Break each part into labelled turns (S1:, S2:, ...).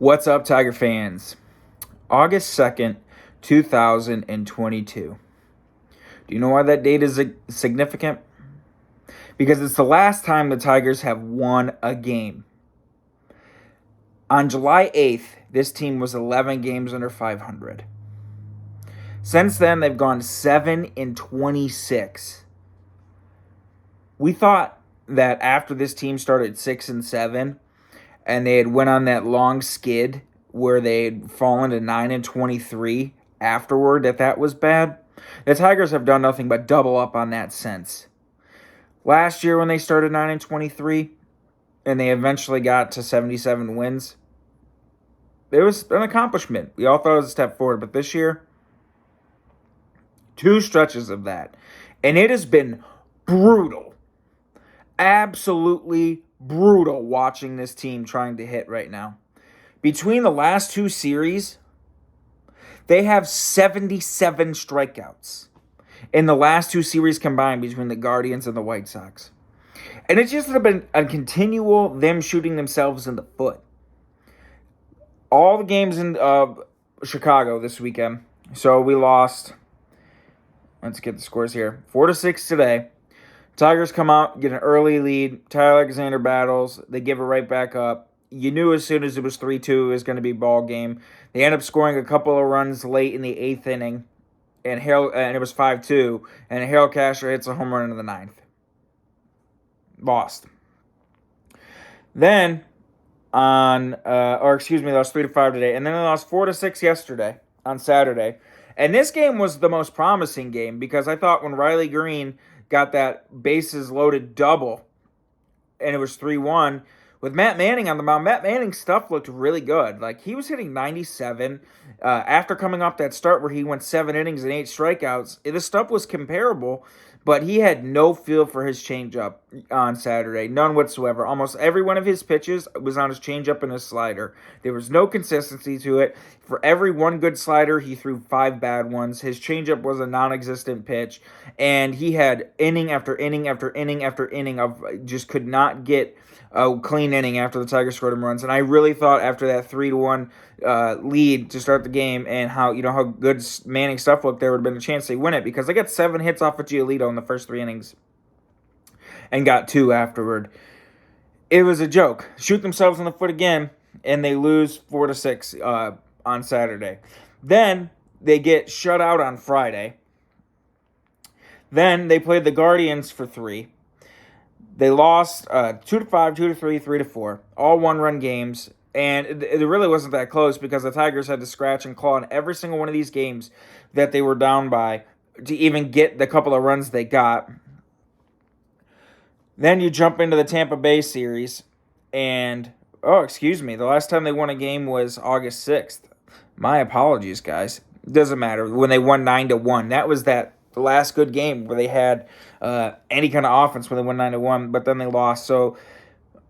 S1: What's up, Tiger fans? August 2nd, 2022. Do you know why that date is significant? Because it's the last time the Tigers have won a game. On July 8th, this team was 11 games under 500. Since then, they've gone 7-26. We thought that after this team started 6-7, and they had went on that long skid where they had fallen to 9-23 afterward, that was bad. The Tigers have done nothing but double up on that since. Last year when they started 9-23 and they eventually got to 77 wins, it was an accomplishment. We all thought it was a step forward, but this year, 2 stretches of that. And it has been brutal. Absolutely brutal watching this team trying to hit right now. Between the last 2 series, they have 77 strikeouts in the last 2 series combined between the Guardians and the White Sox. And it's just been a continual them shooting themselves in the foot. All the games in Chicago this weekend. So we lost, let's get the scores here, 4-6 today. Tigers come out, get an early lead. Tyler Alexander battles. They give it right back up. You knew as soon as it was 3-2 it was going to be ball game. They end up scoring a couple of runs late in the 8th inning, and it was 5-2, and Harold Castro hits a home run in the 9th. Lost. Then, they lost 3-5 today, and then they lost 4-6 yesterday on Saturday. And this game was the most promising game because I thought when Riley Green got that bases loaded double, and it was 3-1, with Matt Manning on the mound, Matt Manning's stuff looked really good. Like, he was hitting 97 after coming off that start where he went 7 innings and 8 strikeouts. The stuff was comparable, but he had no feel for his changeup on Saturday, none whatsoever. Almost every one of his pitches was on his changeup and his slider. There was no consistency to it. For every one good slider, he threw 5 bad ones. His changeup was a non-existent pitch, and he had inning after inning after inning after inning of just could not get a clean inning after the Tigers scored him runs. And I really thought after that 3-1 lead to start the game and how good Manning stuff looked, there would have been a chance they win it because they got 7 hits off of Giolito in the first 3 innings and got 2 afterward. It was a joke. Shoot themselves in the foot again, and they lose 4-6 on Saturday. Then they get shut out on Friday. Then they played the Guardians for 3. They lost 2-5, 2-3, 3-4, all 1-run games, and it really wasn't that close because the Tigers had to scratch and claw in every single one of these games that they were down by to even get the couple of runs they got. Then you jump into the Tampa Bay series, and, the last time they won a game was August 6th. My apologies, guys. Doesn't matter. When they won 9-1, that was the last good game where they had any kind of offense when they won 9-1, but then they lost. So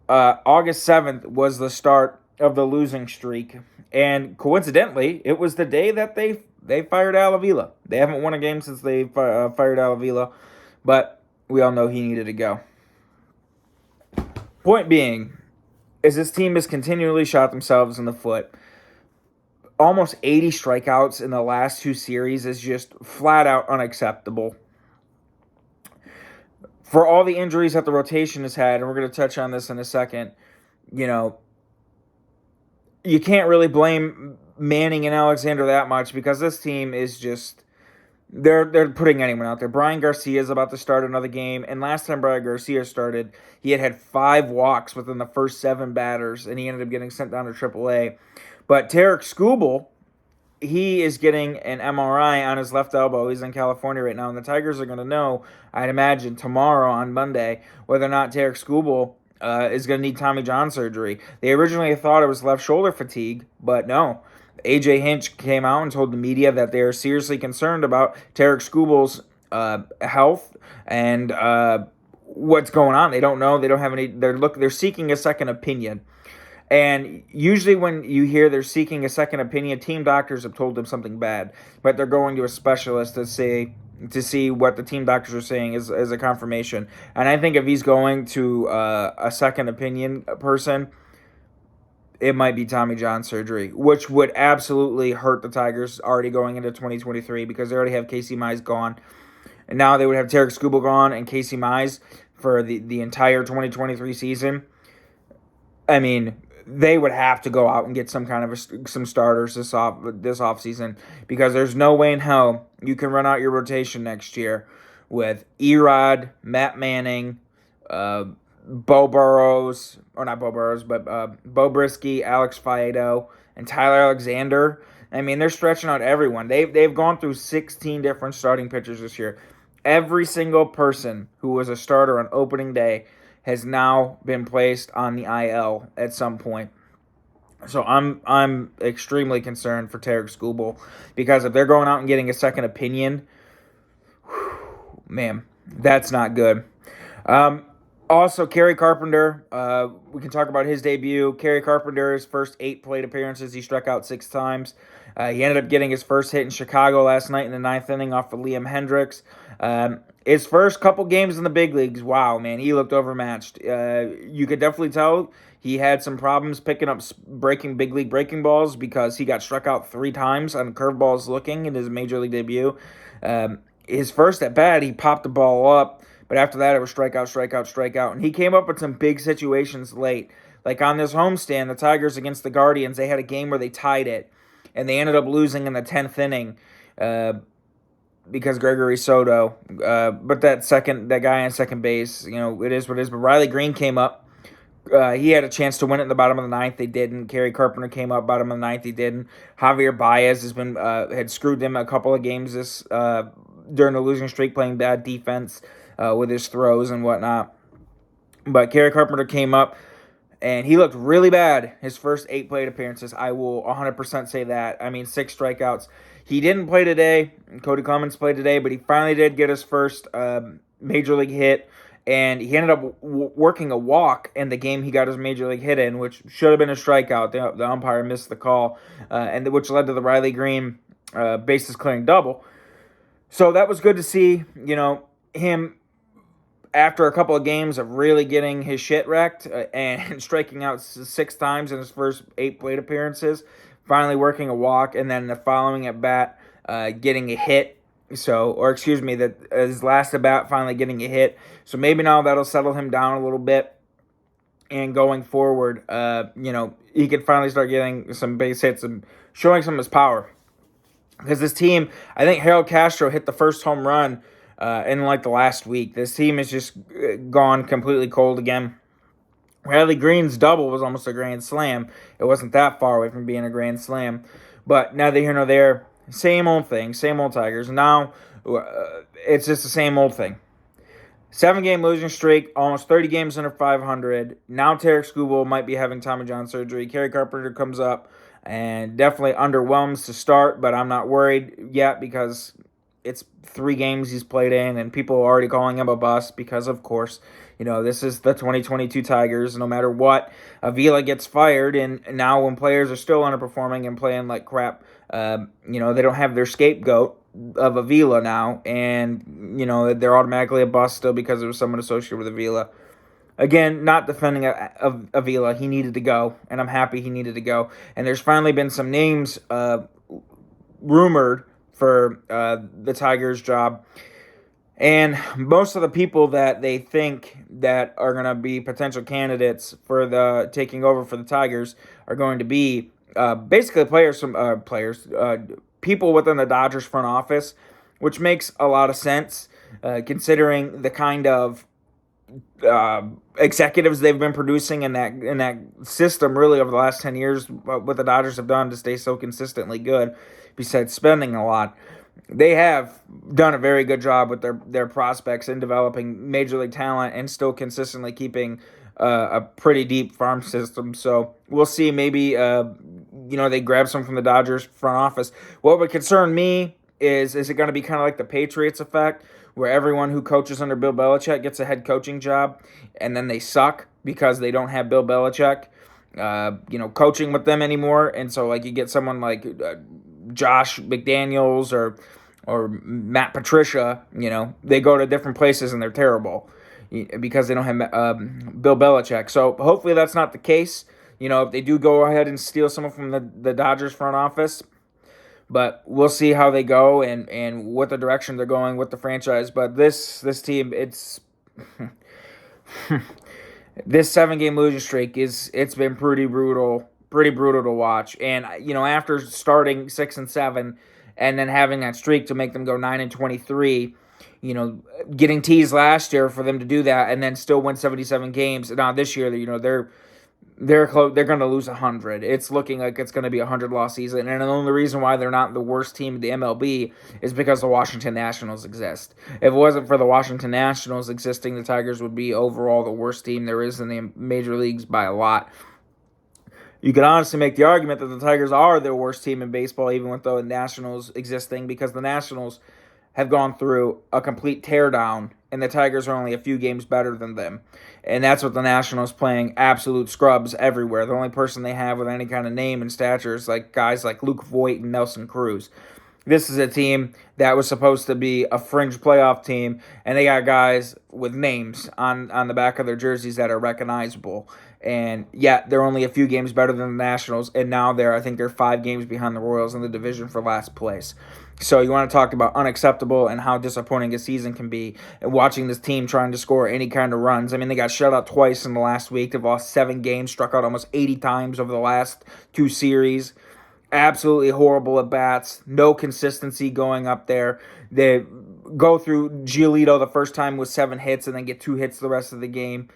S1: August 7th was the start of the losing streak, and coincidentally, it was the day that they fired Al Avila. They haven't won a game since they fired Al Avila, but we all know he needed to go. Point being, is this team has continually shot themselves in the foot. Almost 80 strikeouts in the last 2 series is just flat out unacceptable. For all the injuries that the rotation has had, and we're going to touch on this in a second, you can't really blame Manning and Alexander that much because this team is just, they're putting anyone out there. Brian Garcia is about to start another game, and last time Brian Garcia started, he had 5 walks within the first 7 batters, and he ended up getting sent down to AAA. But Tarik Skubal, he is getting an MRI on his left elbow. He's in California right now, and the Tigers are going to know, I'd imagine, tomorrow on Monday, whether or not Tarik Skubal is going to need Tommy John surgery. They originally thought it was left shoulder fatigue, but no. A.J. Hinch came out and told the media that they are seriously concerned about Tarik Skubal's health and what's going on. They don't know. They don't have any. They're seeking a second opinion. And usually when you hear they're seeking a second opinion, team doctors have told them something bad, but they're going to a specialist to see what the team doctors are saying is a confirmation. And I think if he's going to a second opinion person, it might be Tommy John surgery, which would absolutely hurt the Tigers already going into 2023 because they already have Casey Mize gone. And now they would have Tarik Skubal gone and Casey Mize for the entire 2023 season. I mean, they would have to go out and get some kind of some starters this offseason because there's no way in hell you can run out your rotation next year with Erod, Matt Manning, Bo Burrows, or not Bo Burrows, but Bo Brisky, Alex Faedo, and Tyler Alexander. I mean, they're stretching out everyone. They've gone through 16 different starting pitchers this year. Every single person who was a starter on opening day has now been placed on the IL at some point. So I'm extremely concerned for Tarik Skubal because if they're going out and getting a second opinion, man, that's not good. Also, Kerry Carpenter, we can talk about his debut. Kerry Carpenter's first 8 plate appearances, he struck out 6 times. He ended up getting his first hit in Chicago last night in the 9th inning off of Liam Hendricks. His first couple games in the big leagues, wow, man, he looked overmatched. You could definitely tell he had some problems picking up big league breaking balls because he got struck out 3 times on curveballs looking in his major league debut. His first at bat, he popped the ball up. But after that, it was strikeout, strikeout, strikeout. And he came up with some big situations late. Like on this homestand, the Tigers against the Guardians, they had a game where they tied it. And they ended up losing in the 10th inning because Gregory Soto. But that guy on second base, it is what it is. But Riley Green came up. He had a chance to win it in the bottom of the 9th. They didn't. Kerry Carpenter came up bottom of the 9th. He didn't. Javier Baez had screwed them a couple of games during the losing streak, playing bad defense with his throws and whatnot. But Kerry Carpenter came up, and he looked really bad his first 8 plate appearances. I will 100% say that. I mean, 6 strikeouts. He didn't play today. Cody Clemens played today, but he finally did get his first major league hit. And he ended up working a walk in the game he got his major league hit in, which should have been a strikeout. The umpire missed the call, and which led to the Riley Green bases clearing double. So that was good to see, him after a couple of games of really getting his shit wrecked and striking out 6 times in his first 8 plate appearances, finally working a walk, and then the following at bat getting a hit. His last at bat finally getting a hit. So maybe now that'll settle him down a little bit. And going forward, he can finally start getting some base hits and showing some of his power. Because this team, I think Harold Castro hit the first home run in like the last week. This team has just gone completely cold again. Riley Green's double was almost a grand slam. It wasn't that far away from being a grand slam. But neither here nor there. Same old thing, same old Tigers. Now, it's just the same old thing. 7-game losing streak, almost 30 games under 500. Now Tarik Skubal might be having Tommy John surgery. Kerry Carpenter comes up and definitely underwhelms to start, but I'm not worried yet because it's 3 games he's played in, and people are already calling him a bust because, of course, this is the 2022 Tigers. No matter what, Avila gets fired, and now when players are still underperforming and playing like crap, they don't have their scapegoat of Avila now, and, they're automatically a bust still because there was someone associated with Avila. Again, not defending Avila. He needed to go, and I'm happy he needed to go. And there's finally been some names rumored for the Tigers' job. And most of the people that they think that are going to be potential candidates for the taking over for the Tigers are going to be basically people within the Dodgers front office, which makes a lot of sense considering the kind of executives they've been producing in that system really over the last 10 years. What the Dodgers have done to stay so consistently good, besides spending a lot. They have done a very good job with their prospects in developing major league talent and still consistently keeping a pretty deep farm system. So we'll see. Maybe they grab some from the Dodgers front office. What would concern me is it going to be kind of like the Patriots effect, where everyone who coaches under Bill Belichick gets a head coaching job, and then they suck because they don't have Bill Belichick, coaching with them anymore. And so you get someone like Josh McDaniels or Matt Patricia, they go to different places and they're terrible because they don't have Bill Belichick. So hopefully that's not the case. if they do go ahead and steal someone from the Dodgers front office. But we'll see how they go and what the direction they're going with the franchise. But this team, it's this 7-game losing streak it's been pretty brutal to watch. And after starting 6-7 and then having that streak to make them go 9-23, getting teased last year for them to do that and then still win 77 games. Now this year, they're going to lose 100. It's looking like it's going to be a 100-loss season. And the only reason why they're not the worst team in the MLB is because the Washington Nationals exist. If it wasn't for the Washington Nationals existing, the Tigers would be overall the worst team there is in the major leagues by a lot. You could honestly make the argument that the Tigers are the worst team in baseball, even with the Nationals existing, because the Nationals have gone through a complete teardown, and the Tigers are only a few games better than them. And that's what the Nationals playing absolute scrubs everywhere. The only person they have with any kind of name and stature is guys like Luke Voit and Nelson Cruz. This is a team that was supposed to be a fringe playoff team, and they got guys with names on the back of their jerseys that are recognizable. And yet they're only a few games better than the Nationals, and now I think they're 5 games behind the Royals in the division for last place. So you want to talk about unacceptable and how disappointing a season can be, and watching this team trying to score any kind of runs. I mean, they got shut out twice in the last week. They've lost 7 games, struck out almost 80 times over the last 2 series. Absolutely horrible at bats. No consistency going up there. They go through Giolito the first time with 7 hits and then get 2 hits the rest of the game.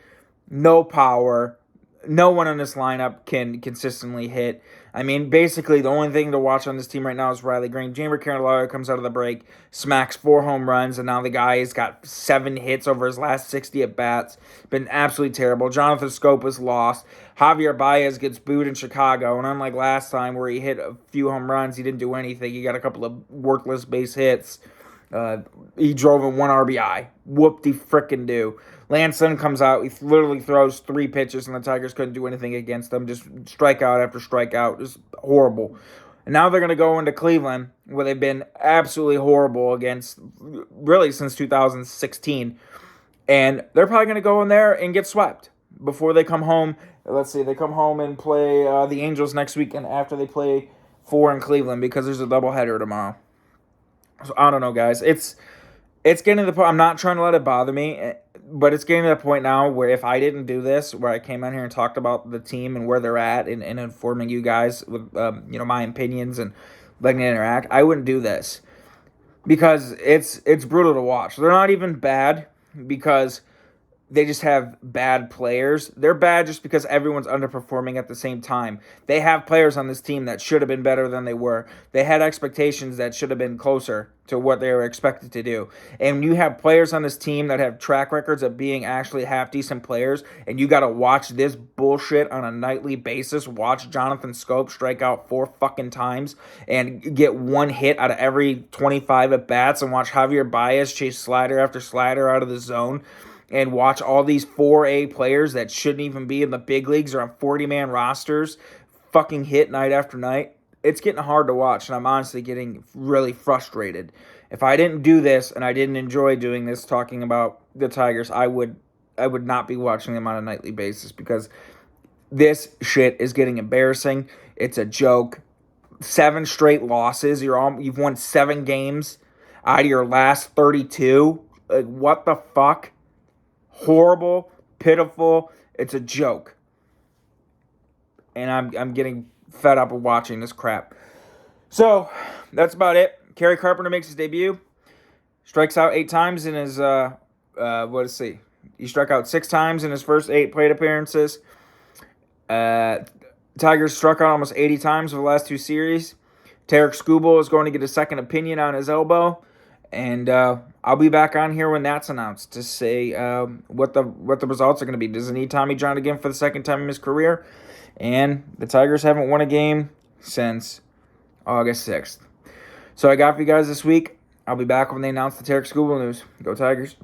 S1: No power. No one in this lineup can consistently hit. I mean, basically, the only thing to watch on this team right now is Riley Green. Jeimer Candelario comes out of the break, smacks 4 home runs, and now the guy has got 7 hits over his last 60 at-bats. Been absolutely terrible. Jonathan Scope is lost. Javier Baez gets booed in Chicago, and unlike last time where he hit a few home runs, he didn't do anything. He got a couple of worthless base hits. He drove in 1 RBI. Whoop-de-frickin-do. Lanson comes out. He literally throws 3 pitches, and the Tigers couldn't do anything against them. Just strikeout after strikeout. Just horrible. And now they're going to go into Cleveland, where they've been absolutely horrible against, really, since 2016. And they're probably going to go in there and get swept before they come home. Let's see. They come home and play the Angels next week, and after they play 4 in Cleveland, because there's a doubleheader tomorrow. So I don't know, guys. It's getting to the point. I'm not trying to let it bother me, but it's getting to the point now where if I didn't do this, where I came on here and talked about the team and where they're at and informing you guys with my opinions and letting it interact, I wouldn't do this because it's brutal to watch. They're not even bad because they just have bad players. They're bad just because everyone's underperforming at the same time. They have players on this team that should have been better than they were. They had expectations that should have been closer to what they were expected to do. And you have players on this team that have track records of being actually half-decent players, and you got to watch this bullshit on a nightly basis. Watch Jonathan Scope strike out 4 fucking times and get 1 hit out of every 25 at-bats, and watch Javier Baez chase slider after slider out of the zone, and watch all these 4A players that shouldn't even be in the big leagues or on 40-man rosters fucking hit night after night. It's getting hard to watch, and I'm honestly getting really frustrated. If I didn't do this and I didn't enjoy doing this, talking about the Tigers, I would not be watching them on a nightly basis because this shit is getting embarrassing. It's a joke. 7 straight losses. You've won 7 games out of your last 32. Like, what the fuck? Horrible, pitiful. It's a joke. And I'm getting fed up of watching this crap. So, that's about it. Kerry Carpenter makes his debut. Strikes out 8 times in his, he struck out 6 times in his first 8 plate appearances. Tigers struck out almost 80 times over the last 2 series. Tarik Skubal is going to get a second opinion on his elbow. And I'll be back on here when that's announced to say what the results are going to be. Does he need Tommy John again for the second time in his career? And the Tigers haven't won a game since August 6th. So I got for you guys this week. I'll be back when they announce the Tarik Skubal news. Go Tigers.